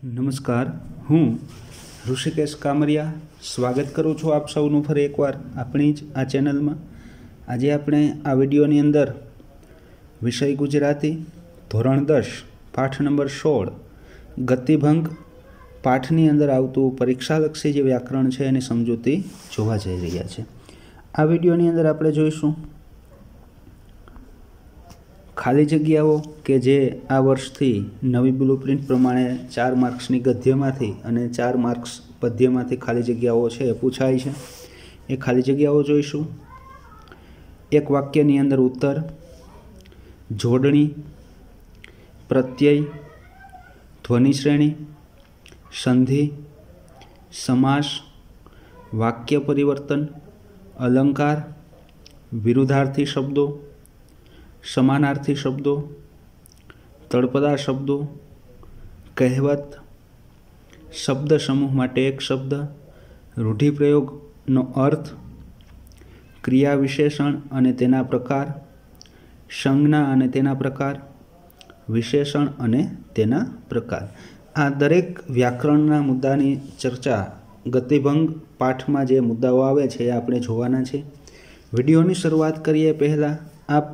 નમસ્કાર, હું ઋષિકેશ કામરિયા સ્વાગત કરું છું આપ સૌનું ફરી એકવાર આપણી જ આ ચેનલમાં। આજે આપણે આ વિડીયોની અંદર વિષય ગુજરાતી ધોરણ 10 પાઠ નંબર 16 ગતિભંગ પાઠની અંદર આવતું પરીક્ષાલક્ષી જે વ્યાકરણ છે એની સમજૂતી જોવા જઈ રહ્યા છે। આ વિડીયોની અંદર આપણે જોઈશું ખાલી જગ્યાઓ કે જે આ વર્ષથી નવી બ્લુપ્રિન્ટ પ્રમાણે 4 માર્ક્સની ગદ્યમાંથી અને 4 માર્ક્સ પદ્યમાંથી ખાલી જગ્યાઓ છે એ પૂછાય છે। એ ખાલી જગ્યાઓ જોઈશું। એક વાક્યની અંદર ઉત્તર, જોડણી, પ્રત્યય, ધ્વનિ શ્રેણી, સંધિ, સમાસ, વાક્ય પરિવર્તન, અલંકાર, વિરુદ્ધાર્થી શબ્દો, સમાનાર્થી શબ્દો, તળપદા શબ્દો, કહેવત, શબ્દ સમૂહ માટે એક શબ્દ, રૂઢિપ્રયોગનો અર્થ, ક્રિયા વિશેષણ અને તેના પ્રકાર, સંજ્ઞા અને તેના પ્રકાર, વિશેષણ અને તેના પ્રકાર। આ દરેક વ્યાકરણના મુદ્દાની ચર્ચા ગતિભંગ પાઠમાં જે મુદ્દાઓ આવે છે એ આપણે જોવાના છે। વિડીયોની શરૂઆત કરીએ પહેલાં આપ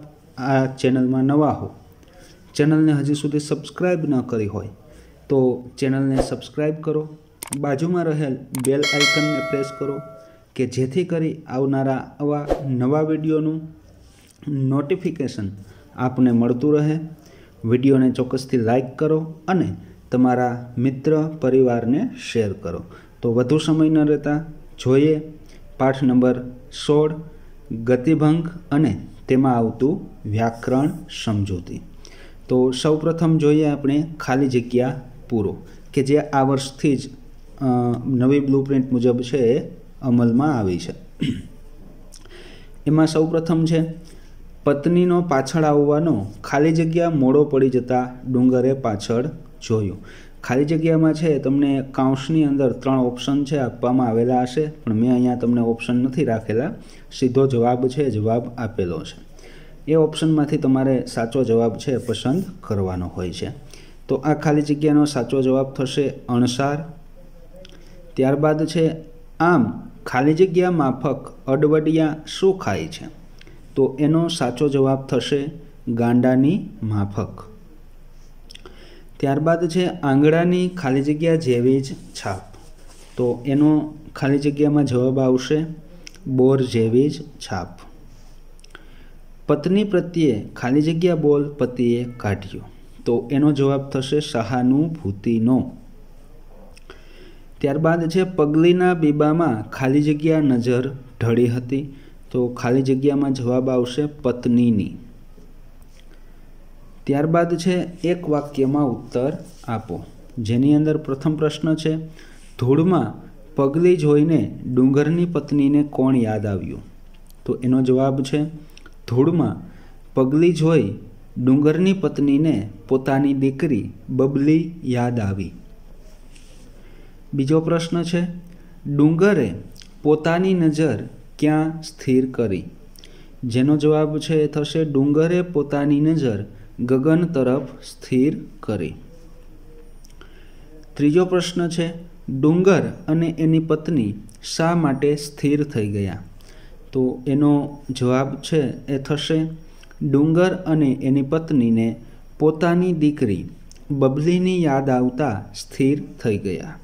આ ચેનલમાં નવા હો, ચેનલને હજી સુધી સબસ્ક્રાઈબ ન કરી હોય તો ચેનલને સબસ્ક્રાઈબ કરો, બાજુમાં રહેલ બેલ આઇકનને પ્રેસ કરો કે જેથી કરી આવનારા આવા નવા વિડીયોનું નોટિફિકેશન આપને મળતું રહે। વિડીયોને ચોક્કસથી લાઈક કરો અને તમારા મિત્ર પરિવારને શેર કરો। તો વધુ સમય ન રહેતા જોઈએ પાઠ નંબર 16 ગતિભંગ અને તેમાં આવતું વ્યાકરણ સમજૂતી। તો સૌપ્રથમ જોઈએ આપણે ખાલી જગ્યા પૂરો કે જે આ વર્ષથી જ નવી બ્લુપ્રિન્ટ મુજબ છે એ અમલમાં આવી છે। એમાં સૌપ્રથમ છે પત્નીનો પાછળ આવવાનો ખાલી જગ્યા મોડો પડી જતા ડુંગરે પાછળ જોયું। ખાલી જગ્યામાં છે તમને કાઉન્સની અંદર 3 ઓપ્શન છે આપવામાં આવેલા હશે, પણ મેં અહીંયા તમને ઓપ્શન નથી રાખેલા, સીધો જવાબ છે જવાબ આપેલો છે। એ ઓપ્શનમાંથી તમારે સાચો જવાબ છે પસંદ કરવાનો હોય છે। તો આ ખાલી જગ્યાનો સાચો જવાબ થશે અણસાર। ત્યારબાદ છે આમ ખાલી જગ્યા માફક અડવડિયા શું ખાય છે? તો એનો સાચો જવાબ થશે ગાંડાની માફક। ત્યારબાદ છે આંગળાની ખાલી જગ્યા જેવી જ છાપ, તો એનો ખાલી જગ્યામાં જવાબ આવશે બોર જેવી જ છાપ। પત્ની પ્રત્યે ખાલી જગ્યા બોલ પતિએ કાઢ્યો, તો એનો જવાબ થશે સહાનુભૂતિનો। ત્યારબાદ છે પગલીના બીબામાં ખાલી જગ્યા નજર ઢળી હતી, તો ખાલી જગ્યામાં જવાબ આવશે પત્નીની। ત્યારબાદ છે એક વાક્યમાં ઉત્તર આપો, જેની અંદર પ્રથમ પ્રશ્ન છે ધૂળમાં પગલી જોઈને ડુંગરની પત્નીને કોણ યાદ આવ્યું? તો એનો જવાબ છે ધૂળમાં પગલી જોઈ ડુંગરની પત્નીને પોતાની દીકરી બબલી યાદ આવી। બીજો પ્રશ્ન છે ડુંગરે પોતાની નજર ક્યાં સ્થિર કરી? જેનો જવાબ છે એ થશે ડુંગરે પોતાની નજર ગગન તરફ સ્થિર કરી। ત્રીજો પ્રશ્ન છે ડુંગર અને એની પત્ની શા માટે સ્થિર થઈ ગયા? તો એનો જવાબ છે એ થશે ડુંગર અને એની પત્નીને પોતાની દીકરી બબલીની યાદ આવતા સ્થિર થઈ ગયા।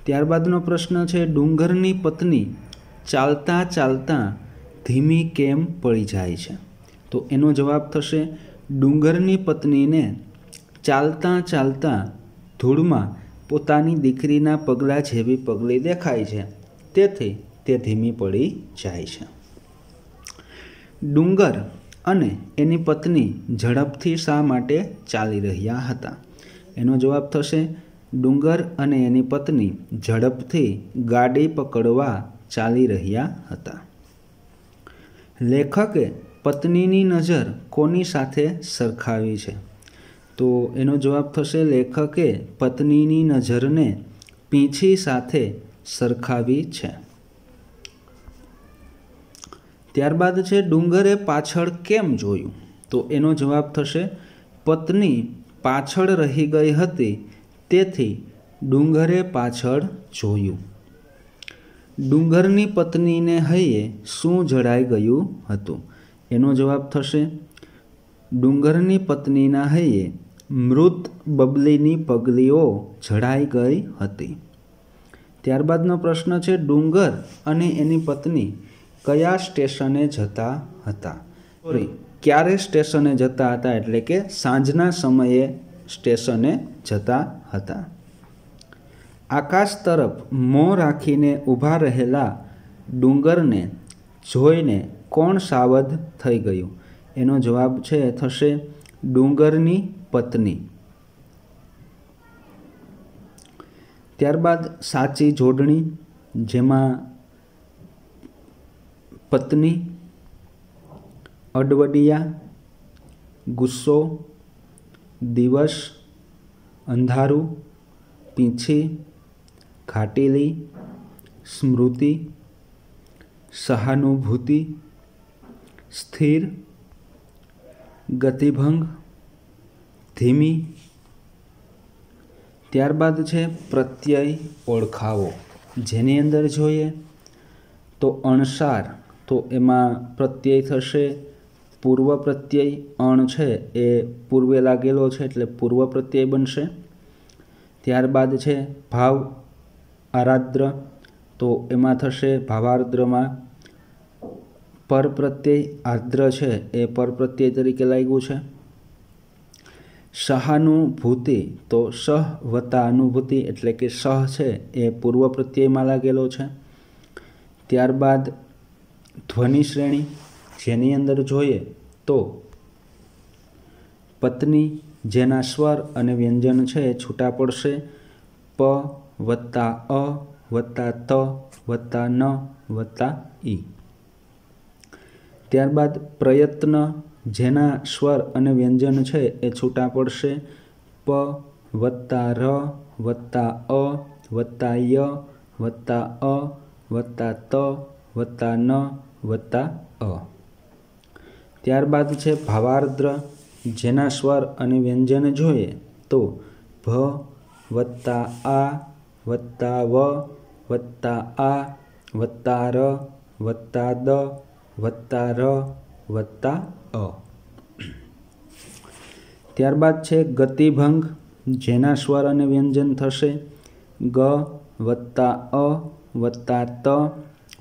ત્યારબાદનો પ્રશ્ન છે ડુંગરની પત્ની ચાલતા ચાલતા ધીમી કેમ પડી જાય છે? તો એનો જવાબ થશે ડુંગરની પત્નીને ચાલતા ચાલતા ધૂળમાં પોતાની દીકરીના પગલાં જેવી પગલી દેખાય છે, તેથી તે ધીમી પડી જાય છે। ડુંગર અને એની પત્ની ઝડપથી શા માટે ચાલી રહ્યા હતા? એનો જવાબ થશે ડુંગર અને એની પત્ની ઝડપથી ગાડી પકડવા ચાલી રહ્યા હતા। લેખકે પત્નીની નજર કોની સાથે સરખાવી છે? તો એનો જવાબ થશે લેખકે પત્નીની નજરને પીંછી સાથે સરખાવી છે। ત્યારબાદ છે ડુંગરે પાછળ કેમ જોયું? તો એનો જવાબ થશે પત્ની પાછળ રહી ગઈ હતી તેથી ડુંગરે પાછળ જોયું. ડુંગરની પત્નીને હૈયે શું જડાઈ ગયું હતું? એનો જવાબ થશે ડુંગરની પત્નીના હૈયે મૃત બબલીની પગલીઓ જડાઈ ગઈ હતી. ત્યારબાદનો પ્રશ્ન છે ડુંગર અને એની પત્ની કયા સ્ટેશને જતા હતા? ક્યારે સ્ટેશને જતા હતા એટલે કે સાંજના સમયે સ્ટેશને જતા હતા. આકાશ તરફ મોં રાખીને ઊભા રહેલા ડુંગરને જોઈને કોણ સાવધ થઈ ગયું? એનો જવાબ છે થશે ડુંગરની પત્ની. ત્યારબાદ સાચી જોડણી જેમાં પત્ની, અડવડિયા, ગુસ્સો, દિવસ, અંધારું, પીંછી, ઘાટીલી, સ્મૃતિ, સહાનુભૂતિ, સ્થિર, ગતિભંગ, ધીમી. ત્યારબાદ છે પ્રત્યય ઓળખાવો જેની અંદર જોઈએ તો અણસાર, તો એમાં પ્રત્યય થશે પૂર્વ પ્રત્યય. અણ છે એ પૂર્વે લાગેલો છે એટલે પૂર્વ પ્રત્યય બનશે. ત્યારબાદ છે ભાવ આરાદ્ર, તો એમાં થશે ભાવાર્દ્રમાં પર પ્રત્યય આર્દ્ર છે એ પર પ્રત્યય તરીકે લાગ્યું છે. સહાનુભૂતિ, તો સહ વત્તા અનુભૂતિ એટલે કે સહ છે એ પૂર્વ પ્રત્યયમાં લાગેલો છે. ત્યારબાદ ધ્વનિ શ્રેણી જેની અંદર જોઈએ તો પત્ની જેના સ્વર અને વ્યંજન છે એ છૂટા પડશે પ વત્તા અ વત્તા ત વત્તા ન વત્તા ઈ. ત્યારબાદ પ્રયત્ન જેના સ્વર અને વ્યંજન છે એ છૂટા પડશે પ વત્તા ર વત્તા અ વત્તા ય વત્તા અ વત્તા ત વત્તા ન વત્તા અ. ત્યારબાદ છે ભાવાર્દ્ર જેના સ્વર અને વ્યંજન જોઈએ તો ભ વત્તા આ વત્તા વ વત્તા આ વત્તા ર વત્તા દ વત્તા ર વત્તા અ. ત્યારબાદ છે ગતિભંગ જેના સ્વર અને વ્યંજન થશે ગ વત્તા અ વત્તા ત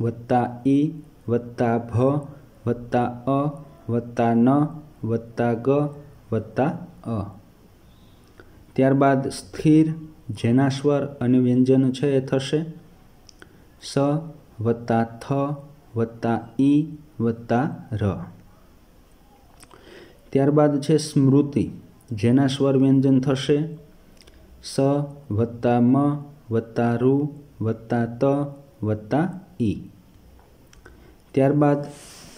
વત્તા ઈ વત્તા ભ વત્તા અ વત્તા ન વત્તા ગ વત્તા અ. ત્યારબાદ સ્થિર જેના સ્વર અને વ્યંજન છે એ થશે સ વત્તા થ વત્તા ઈ વત્તા ર. ત્યારબાદ છે સ્મૃતિ જેના સ્વર વ્યંજન થશે સ વત્તા મ વત્તા રૂ વત્તા ત વત્તા ઈ. ત્યારબાદ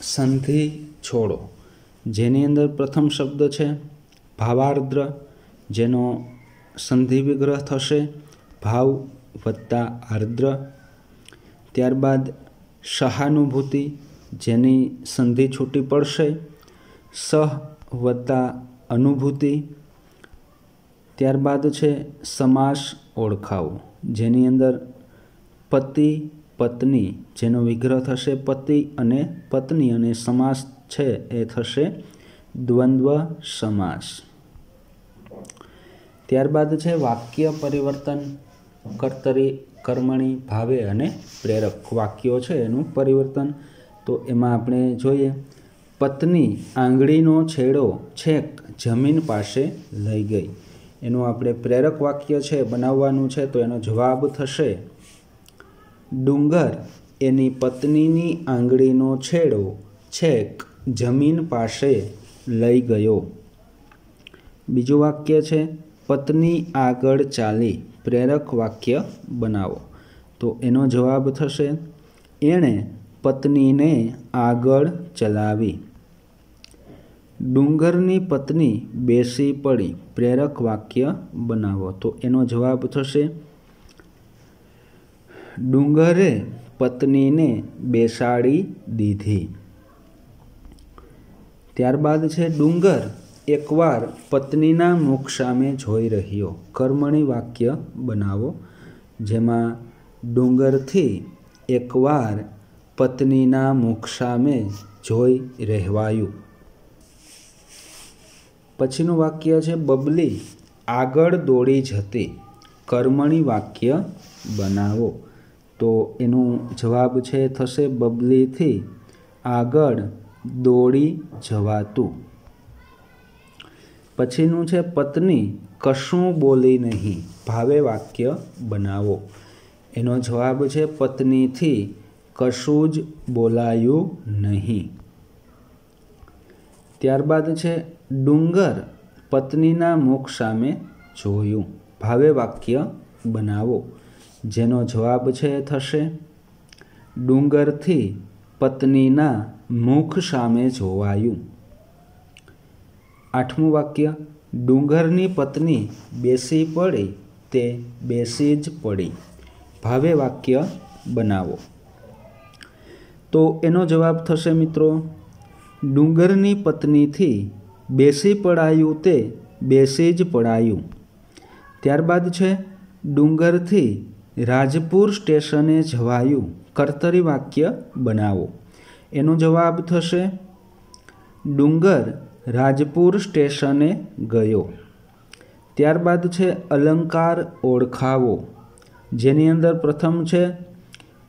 સંધિ છોડો જેની અંદર પ્રથમ શબ્દ છે ભાવાર્દ્ર જેનો સંધિ વિગ્રહ થશે ભાવ વત્તા આર્દ્ર. ત્યારબાદ સહાનુભૂતિ જેની સંધિ છૂટી પડશે સહ વત્તા અનુભૂતિ. ત્યારબાદ છે સમાસ ઓળખાવો જેની અંદર પતિ પત્ની જેનો વિગ્રહ થશે પતિ અને પત્ની અને સમાસ છે એ થશે દ્વંદ્વ સમાસ. ત્યારબાદ છે વાક્ય પરિવર્તન કર્તરી કર્મણી ભાવે અને પ્રેરક વાક્યો છે એનું પરિવર્તન. તો એમાં આપણે જોઈએ પત્ની આંગળીનો છેડો છેક જમીન પાસે લઈ ગઈ. એનું આપણે પ્રેરક વાક્ય છે બનાવવાનું છે તો એનો જવાબ થશે ડુંગર એની પત્નીની આંગળીનો છેડો છેક જમીન પાસે લઈ ગયો. બીજું વાક્ય છે પત્ની આગળ ચાલી. પ્રેરક વાક્ય બનાવો. તો એનો જવાબ થશે એણે પત્નીને આગળ ચલાવી. ડુંગરની પત્ની બેસી પડી. પ્રેરક વાક્ય બનાવો. તો એનો જવાબ થશે ડુંગરે પત્નીને બેસાડી દીધી. ત્યારબાદ છે ડુંગર એકવાર પત્નીના મુખ સામે જોઈ રહ્યો. કર્મણી વાક્ય બનાવો, જેમાં ડુંગરથી એકવાર પત્નીના મુખ સામે જોઈ રહેવાયું. પછીનું વાક્ય છે બબલી આગળ દોડી જતી. કર્મણી વાક્ય બનાવો. તો એનું જવાબ છે થશે બબલીથી આગળ દોડી જવાતું. પછીનું છે પત્ની કશું બોલી નહીં. ભાવે વાક્ય બનાવો. એનો જવાબ છે પત્નીથી કશું જ બોલાયું નહીં. ત્યારબાદ છે ડુંગર પત્નીના મુખ સામે જોયું. ભાવે વાક્ય બનાવો, જેનો જવાબ છે થશે ડુંગરથી પત્નીના મુખ સામે જોવાયું. 8મું વાક્ય ડુંગરની પત્ની બેસી પડી તે બેસી જ પડી. ભાવે વાક્ય બનાવો. તો એનો જવાબ થશે મિત્રો ડુંગરની પત્નીથી બેસી પડાયું તે બેસી જ પડાયું. ત્યારબાદ છે ડુંગરથી રાજપુર સ્ટેશને જવાયું. કર્તરી વાક્ય બનાવો. એનો જવાબ થશે ડુંગર રાજપુર સ્ટેશને ગયો. ત્યારબાદ છે અલંકાર ઓળખાવો, જેની અંદર પ્રથમ છે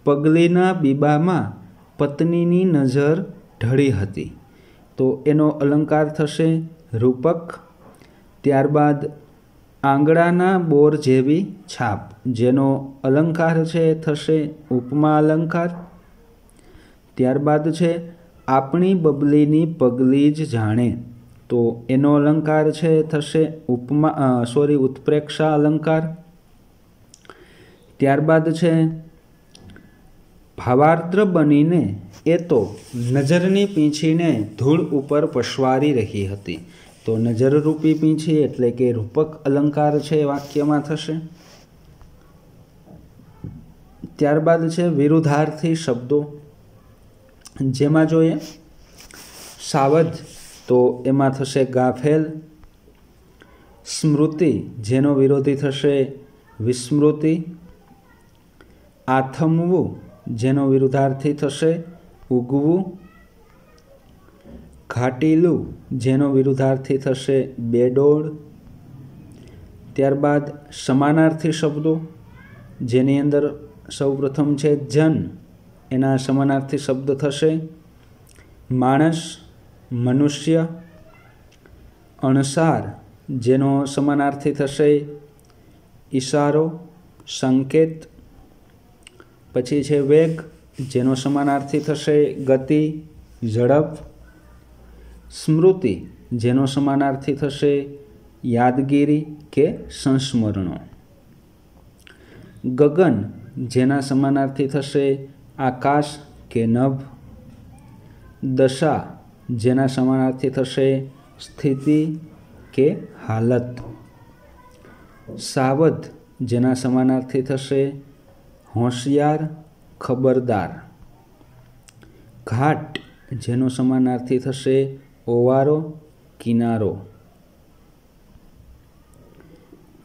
પગલીના બીબામાં પત્નીની નજર ઢળી હતી. તો એનો અલંકાર થશે રૂપક. ત્યારબાદ આંગળાના બોર જેવી છાપ, જેનો અલંકાર છે થશે ઉપમા અલંકાર. ત્યારબાદ છે આપણી બબલીની પગલી જ જાણે. તો એનો અલંકાર છે થશે ઉત્પ્રેક્ષા અલંકાર. ત્યારબાદ છે ભાવાર્દ્ર બનીને એ તો નજરની પીંછીને ધૂળ ઉપર પસવારી રહી હતી. તો નજરરૂપી પીંછી એટલે કે રૂપક અલંકાર છે વાક્યમાં થશે. ત્યારબાદ છે વિરુદ્ધાર્થી શબ્દો, જેમાં જોઈએ સાવધ, તો એમાં થશે ગાફેલ. સ્મૃતિ, જેનો વિરોધી થશે વિસ્મૃતિ. આથમવું, જેનો વિરુદ્ધાર્થી થશે ઉગવું. ઘાટીલું, જેનો વિરુદ્ધાર્થી થશે બેડોળ. ત્યારબાદ સમાનાર્થી શબ્દો, જેની અંદર સૌપ્રથમ છે જન, એના સમાનાર્થી શબ્દ થશે માણસ, મનુષ્ય. અણસાર, જેનો સમાનાર્થી થશે ઈશારો, સંકેત. પછી છે વેગ, જેનો સમાનાર્થી થશે ગતિ, ઝડપ. સ્મૃતિ, જેનો સમાનાર્થી થશે યાદગીરી કે સંસ્મરણો. ગગન, જેના સમાનાર્થી થશે આકાશ કે નભ. દશા, જેના સમાનાર્થી થશે સ્થિતિ કે હાલત. સાવધ, જેના સમાનાર્થી થશે હોશિયાર, ખબરદાર. ઘાટ, જેનો સમાનાર્થી થશે ઓવારો, કિનારો.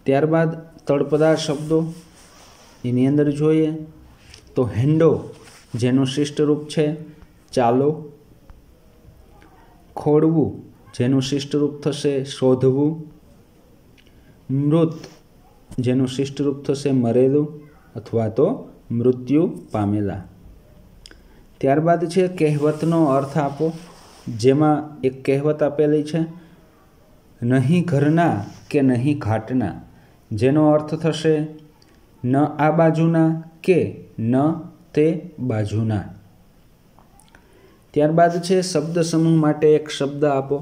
ત્યારબાદ તળપદાર શબ્દો, એની અંદર જોઈએ તો હેંડો, જેનું શિષ્ટ રૂપ છે ચાલો. ખોડવું, જેનું શિષ્ટ રૂપ થશે શોધવું. મૃત, જેનું શિષ્ટ રૂપ થશે મરેલું અથવા તો મૃત્યુ પામેલા. ત્યારબાદ છે કહેવતનો અર્થ આપો, જેમાં એક કહેવત આપેલી છે નહીં ઘરના કે નહીં ઘાટના, જેનો અર્થ થશે ન આ બાજુના કે ન તે બાજુના. ત્યારબાદ છે શબ્દ સમૂહ માટે એક શબ્દ આપો,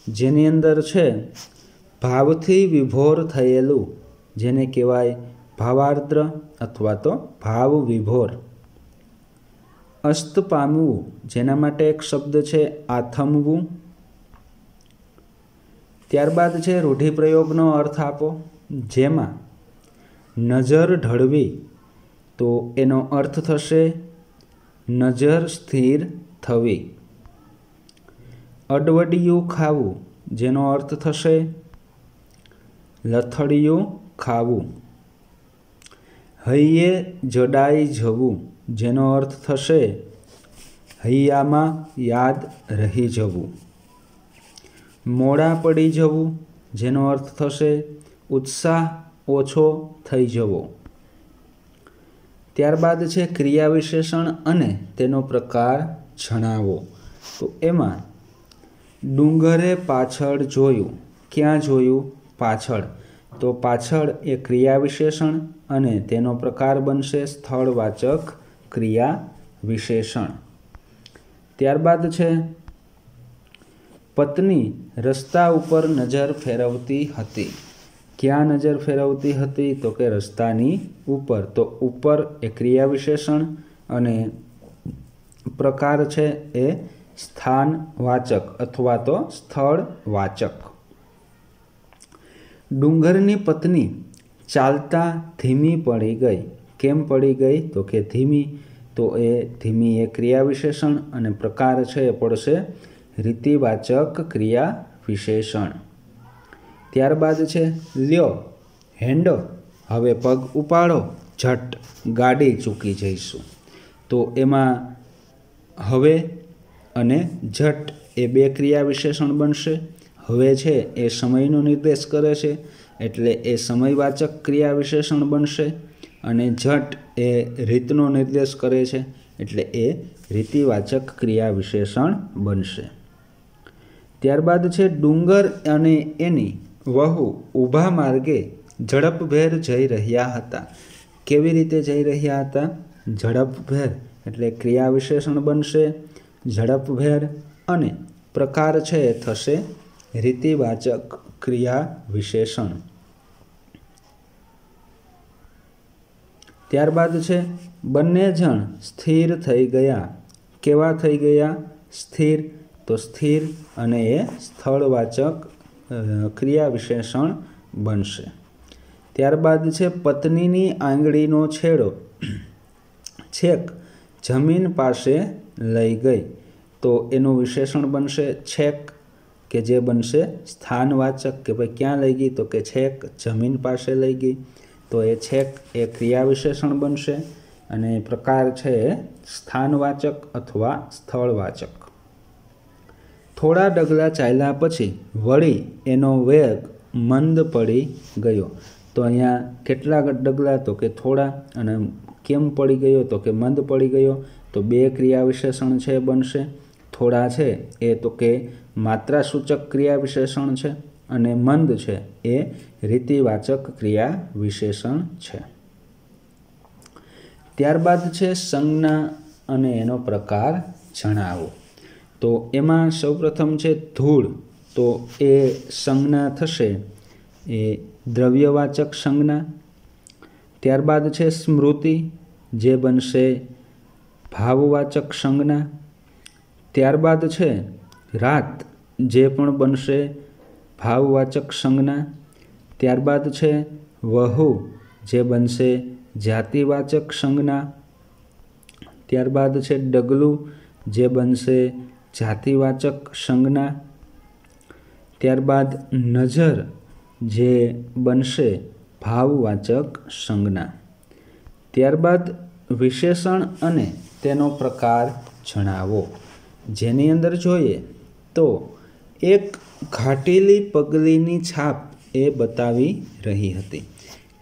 જેની અંદર છે ભાવથી વિભોર થયેલું, જેને કહેવાય ભાવાર્દ્ર અથવા તો ભાવ વિભોર. અસ્ત પામવું, જેના માટે એક શબ્દ છે આથમવું. ત્યારબાદ છે રૂઢિપ્રયોગનો અર્થ આપો, જેમાં નજર ઢળવી, તો એનો અર્થ થશે નજર સ્થિર થવી. અડવડિયું ખાવું જેનો અર્થ થશે લથડિયું ખાવું. હૈયે જડાઈ જવું જેનો અર્થ થશે હૈયામાં યાદ રહી જવું. મોડા પડી જવું જેનો અર્થ થશે ઉત્સાહ ઓછો થઈ જવો. ત્યારબાદ છે ક્રિયા વિશેષણ અને તેનો પ્રકાર જણાવો. તો એમાં ડુંગરે પાછળ જોયું. ક્યાં જોયું? પાછળ. તો પાછળ એ ક્રિયા વિશેષણ અને તેનો પ્રકાર બનશે સ્થળવાચક ક્રિયા વિશેષણ. ત્યારબાદ છે પત્ની રસ્તા ઉપર નજર ફેરવતી હતી. ક્યાં નજર ફેરવતી હતી? તો કે રસ્તાની ઉપર. તો ઉપર એ ક્રિયા વિશેષણ અને પ્રકાર છે એ સ્થાનવાચક અથવા તો સ્થળવાચક. ડુંગરની પત્ની ચાલતા ધીમી પડી ગઈ. કેમ પડી ગઈ? તો કે ધીમી. તો એ ધીમી એ ક્રિયા વિશેષણ અને પ્રકાર છે એ પડશે રીતિવાચક ક્રિયા વિશેષણ. ત્યારબાદ છે લ્યો હેંડો હવે પગ ઉપાડો ઝટ ગાડી ચૂકી જઈશું. તો એમાં હવે અને ઝટ એ બે ક્રિયા વિશેષણ બનશે. હવે છે એ સમયનો નિર્દેશ કરે છે એટલે એ સમયવાચક ક્રિયા વિશેષણ બનશે અને ઝટ એ રીતનો નિર્દેશ કરે છે એટલે એ રીતિવાચક ક્રિયા વિશેષણ બનશે. ત્યારબાદ છે ડુંગર અને એની વહુ ઊભા માર્ગે ઝડપભેર જઈ રહ્યા હતા. કેવી રીતે જઈ રહ્યા હતા? ઝડપભેર એટલે ક્રિયા વિશેષણ બનશે ઝડપભેર અને પ્રકાર છે એ થશે રીતિવાચક ક્રિયા વિશેષણ. ત્યારબાદ છે બંને જણ સ્થિર થઈ ગયા. કેવા થઈ ગયા? સ્થિર. તો સ્થિર અને એ સ્થળવાચક ક્રિયા વિશેષણ બનશે. ત્યારબાદ છે પત્નીની આંગળીનો છેડો છેક જમીન પાસે લઈ ગઈ. તો એનું વિશેષણ બનશે છેક કે જે બનશે સ્થાનવાચક કે ભાઈ ક્યાં લઈ ગઈ? તો કે છેક જમીન પાસે લઈ ગઈ. તો એ છેક એ ક્રિયા વિશેષણ બનશે અને પ્રકાર છે સ્થાનવાચક અથવા સ્થળવાચક. થોડા ડગલા ચાલ્યા પછી વળી એનો વેગ મંદ પડી ગયો. તો અહીંયા કેટલા ડગલા? તો કે થોડા. અને કેમ પડી ગયો? તો કે મંદ પડી ગયો. તો બે ક્રિયા વિશેષણ છે બનશે. થોડા છે એ તો કે માત્રાસૂચક ક્રિયા વિશેષણ છે અને મંદ છે એ રીતિવાચક ક્રિયા વિશેષણ છે. ત્યારબાદ છે સંજ્ઞા અને એનો પ્રકાર જણાવો. તો એમાં સૌપ્રથમ છે ધૂળ. તો એ સંજ્ઞા થશે એ દ્રવ્યવાચક સંજ્ઞા. ત્યારબાદ છે સ્મૃતિ જે બનશે ભાવવાચક સંજ્ઞા. ત્યારબાદ છે રાત જે પણ બનશે ભાવવાચક સંજ્ઞા. ત્યારબાદ છે વહુ જે બનશે જાતિવાચક સંજ્ઞા. ત્યારબાદ છે ડગલું જે બનશે જાતિવાચક સંજ્ઞા. ત્યારબાદ નજર જે બનશે ભાવવાચક સંજ્ઞા. ત્યારબાદ વિશેષણ અને તેનો પ્રકાર જણાવો. જેની અંદર જોઈએ તો એક ઘાટેલી પગલીની છાપ એ બતાવી રહી હતી.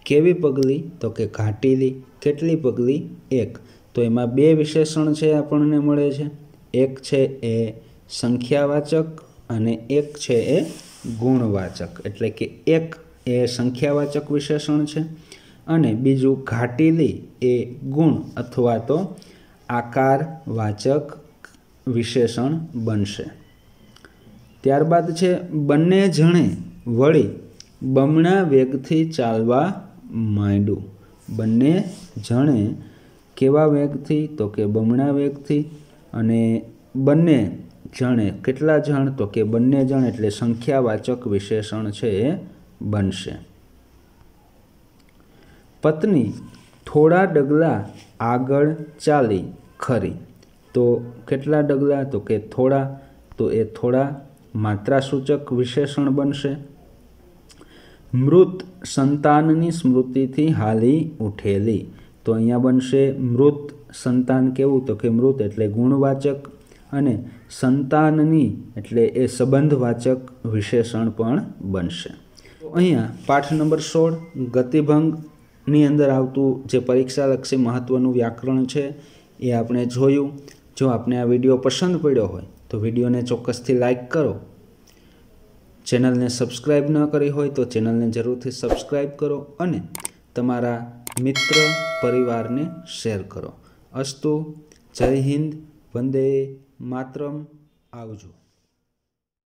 કેવી પગલી? તો કે ઘાટેલી. કેટલી પગલી? એક. તો એમાં બે વિશેષણ છે આપણને મળે છે. એક છે એ સંખ્યાવાચક અને એક છે એ ગુણવાચક. એટલે કે એક એ સંખ્યાવાચક વિશેષણ છે અને બીજું ઘાટેલી એ ગુણ અથવા તો આકારવાચક વિશેષણ બનશે. ત્યારબાદ છે બંને જણે વળી બમણા વેગથી ચાલવા માંડ્યું. બંને જણે કેવા વેગથી? તો કે બમણા વેગથી. અને બંને જણે કેટલા જણ? તો કે બંને જણ એટલે સંખ્યાવાચક વિશેષણ છે એ બનશે. પત્ની થોડા ડગલા આગળ ચાલી ખરી. તો કેટલા ડગલા? તો કે થોડા. तो ए थोड़ा मात्रासूचक विशेषण बनशे। मृत संताननी स्मृतिथी हाली उठेली, तो अहींया बनशे मृत संतान केवुं, तो कि मृत एटले गुणवाचक अने संताननी एटले ए संबंधवाचक विशेषण पण बनशे। तो अहींया पाठ नंबर 16 गतिभंगनी अंदर आवतुं जे परीक्षालक्षी महत्वनुं व्याकरण छे ए आपणे जोयुं। जो आपने आ विडियो पसंद पड्यो होय तो विडियोने चोक्कसथी लाइक करो। चेनल ने सब्सक्राइब न करी होय तो चेनल ने जरूरथी सब्सक्राइब करो अने तमारा मित्र परिवार ने शेर करो। अस्तु। जय हिंद। वंदे मातरम। आवजो।